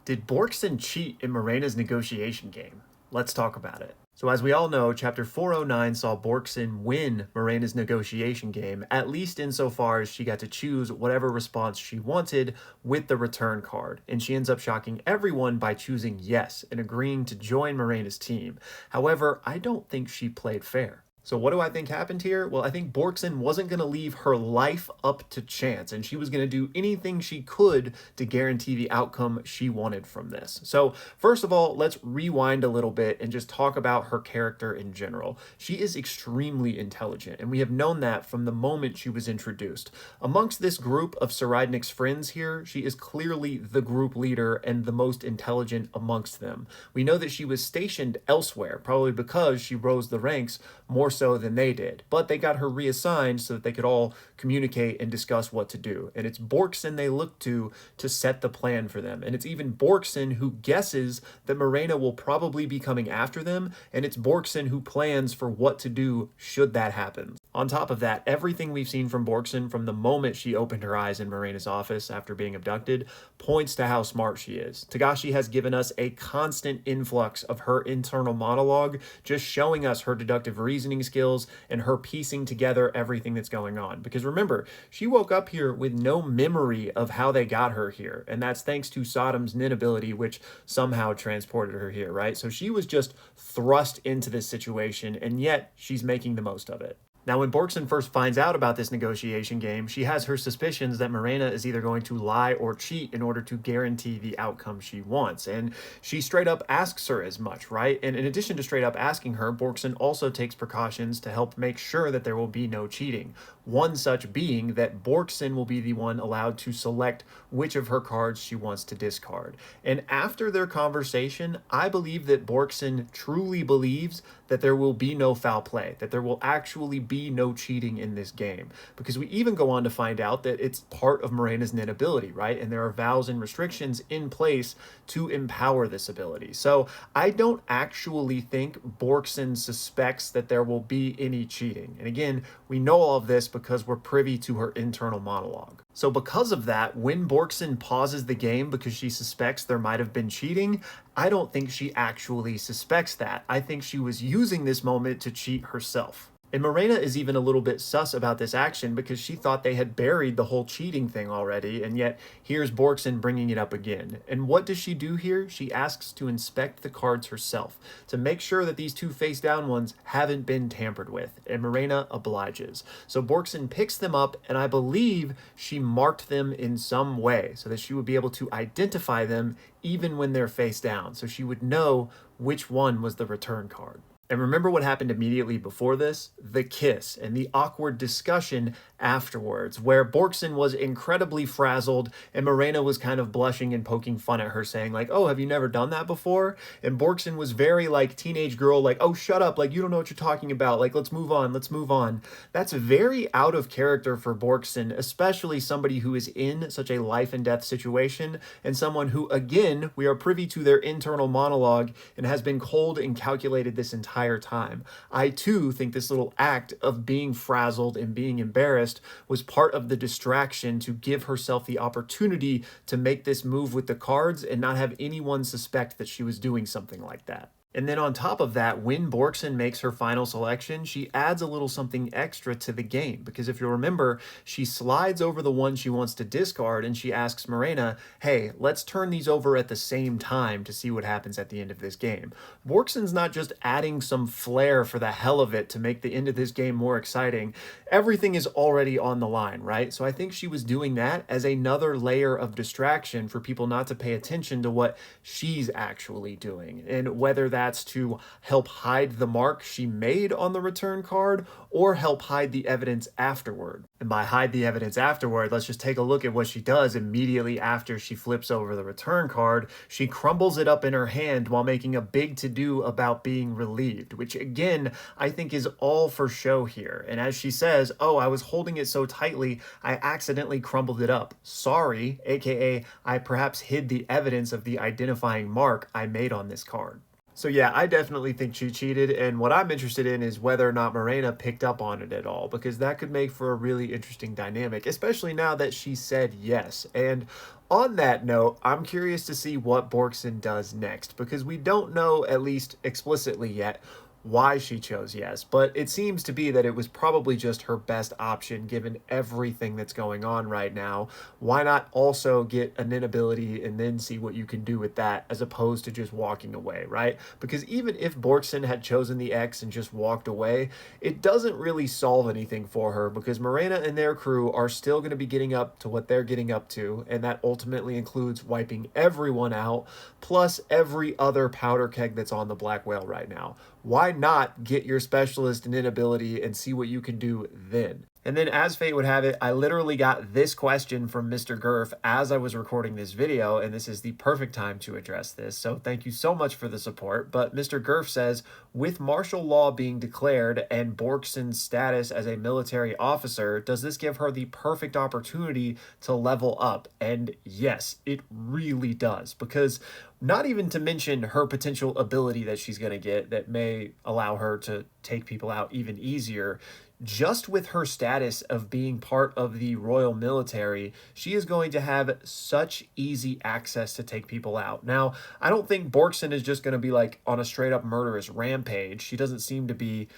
Did Borksen cheat in Morena's negotiation game? Let's talk about it. So as we all know, Chapter 409 saw Borksen win Morena's negotiation game, at least insofar as she got to choose whatever response she wanted with the return card, and she ends up shocking everyone by choosing yes and agreeing to join Morena's team. However, I don't think she played fair. So what do I think happened here? Well, I think Borksen wasn't going to leave her life up to chance, and she was going to do anything she could to guarantee the outcome she wanted from this. So first of all, let's rewind a little bit and just talk about her character in general. She is extremely intelligent, and we have known that from the moment she was introduced. Amongst this group of Saradnik's friends here, she is clearly the group leader and the most intelligent amongst them. We know that she was stationed elsewhere, probably because she rose the ranks more so than they did, but they got her reassigned so that they could all communicate and discuss what to do. And it's Borksen they look to set the plan for them. And it's even Borksen who guesses that Morena will probably be coming after them, and it's Borksen who plans for what to do should that happen. On top of that, everything we've seen from Borksen from the moment she opened her eyes in Morena's office after being abducted points to how smart she is. Togashi has given us a constant influx of her internal monologue, just showing us her deductive reasoning skills and her piecing together everything that's going on. Because remember, she woke up here with no memory of how they got her here, and that's thanks to Saddam's Nin ability, which somehow transported her here, right? So she was just thrust into this situation, and yet she's making the most of it. Now, when Borksen first finds out about this negotiation game, she has her suspicions that Morena is either going to lie or cheat in order to guarantee the outcome she wants. And she straight up asks her as much, right? And in addition to straight up asking her, Borksen also takes precautions to help make sure that there will be no cheating. One such being that Borksen will be the one allowed to select which of her cards she wants to discard. And after their conversation, I believe that Borksen truly believes that there will be no foul play, that there will actually be no cheating in this game. Because we even go on to find out that it's part of Morena's Nin ability, right? And there are vows and restrictions in place to empower this ability. So I don't actually think Borksen suspects that there will be any cheating. And again, we know all of this because we're privy to her internal monologue. So because of that, when Borksen pauses the game because she suspects there might have been cheating, I don't think she actually suspects that. I think she was using this moment to cheat herself. And Morena is even a little bit sus about this action because she thought they had buried the whole cheating thing already, and yet here's Borksen bringing it up again. And what does she do here? She asks to inspect the cards herself to make sure that these two face-down ones haven't been tampered with, and Morena obliges. So Borksen picks them up, and I believe she marked them in some way so that she would be able to identify them even when they're face down, so she would know which one was the return card. And remember what happened immediately before this? The kiss and the awkward discussion afterwards, where Borksen was incredibly frazzled and Morena was kind of blushing and poking fun at her, saying like, oh, have you never done that before? And Borksen was very like teenage girl, like, oh, shut up, like, you don't know what you're talking about, like, let's move on, let's move on. That's very out of character for Borksen, especially somebody who is in such a life and death situation, and someone who, again, we are privy to their internal monologue and has been cold and calculated this entire time. I too think this little act of being frazzled and being embarrassed was part of the distraction to give herself the opportunity to make this move with the cards and not have anyone suspect that she was doing something like that. And then on top of that, when Borksen makes her final selection, she adds a little something extra to the game. Because if you'll remember, she slides over the one she wants to discard and she asks Morena, hey, let's turn these over at the same time to see what happens at the end of this game. Borksen's not just adding some flair for the hell of it to make the end of this game more exciting. Everything is already on the line, right? So I think she was doing that as another layer of distraction for people not to pay attention to what she's actually doing, and whether that's to help hide the mark she made on the return card or help hide the evidence afterward. And by hide the evidence afterward, let's just take a look at what she does immediately after she flips over the return card. She crumbles it up in her hand while making a big to-do about being relieved, which again, I think is all for show here. And as she says, oh, I was holding it so tightly, I accidentally crumbled it up. Sorry, aka I perhaps hid the evidence of the identifying mark I made on this card. So yeah, I definitely think she cheated, and what I'm interested in is whether or not Morena picked up on it at all, because that could make for a really interesting dynamic, especially now that she said yes. And on that note, I'm curious to see what Borksen does next, because we don't know, at least explicitly yet, why she chose yes, but it seems to be that it was probably just her best option given everything that's going on right now. Why not also get an inability and then see what you can do with that, as opposed to just walking away, right? Because even if Borksen had chosen the X and just walked away, it doesn't really solve anything for her, because Morena and their crew are still going to be getting up to what they're getting up to, and that ultimately includes wiping everyone out, plus every other powder keg that's on the Black Whale right now. Why not get your specialist in inability and see what you can do then? And then, as fate would have it, I literally got this question from Mr. Gurf as I was recording this video, and this is the perfect time to address this. So thank you so much for the support. But Mr. Gurf says, with martial law being declared and Borksen's status as a military officer, does this give her the perfect opportunity to level up? And yes, it really does, because not even to mention her potential ability that she's going to get that may allow her to take people out even easier. Just with her status of being part of the royal military, she is going to have such easy access to take people out. Now, I don't think Borksen is just going to be like on a straight up murderous rampage. She doesn't seem to be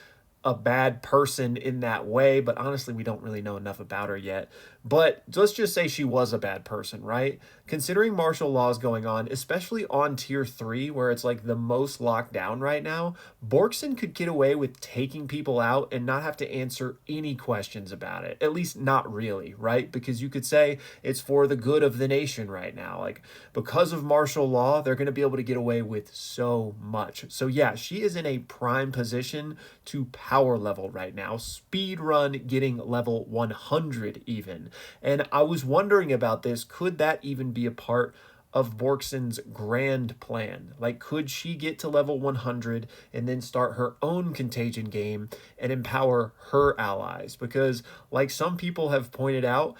a bad person in that way, but honestly, we don't really know enough about her yet. But let's just say she was a bad person, right? Considering martial law is going on, especially on tier 3, where it's like the most locked down right now, Borksen could get away with taking people out and not have to answer any questions about it. At least not really, right? Because you could say it's for the good of the nation right now. Like, because of martial law, they're going to be able to get away with so much. So yeah, she is in a prime position to power level right now, speed run getting level 100 even. And I was wondering about this, could that even be a part of Borksen's grand plan? Like, could she get to level 100 and then start her own contagion game and empower her allies? Because, like some people have pointed out,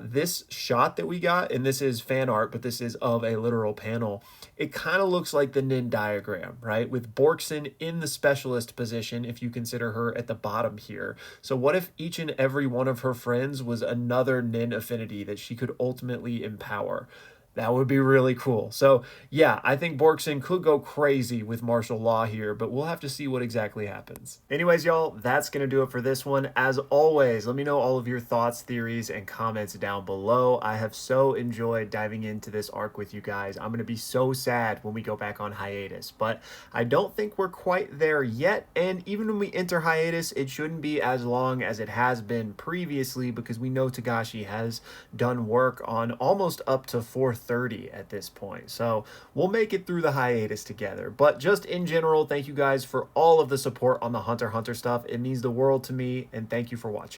this shot that we got, and this is fan art, but this is of a literal panel, it kind of looks like the Nin diagram, right? With Borksen in the specialist position, if you consider her at the bottom here. So what if each and every one of her friends was another Nin affinity that she could ultimately empower? That would be really cool. So yeah, I think Borksen could go crazy with martial law here, but we'll have to see what exactly happens. Anyways, y'all, that's going to do it for this one. As always, let me know all of your thoughts, theories, and comments down below. I have so enjoyed diving into this arc with you guys. I'm going to be so sad when we go back on hiatus, but I don't think we're quite there yet. And even when we enter hiatus, it shouldn't be as long as it has been previously, because we know Togashi has done work on almost up to 430 at this point. So we'll make it through the hiatus together. But just in general, thank you guys for all of the support on the Hunter x Hunter stuff. It means the world to me, and thank you for watching.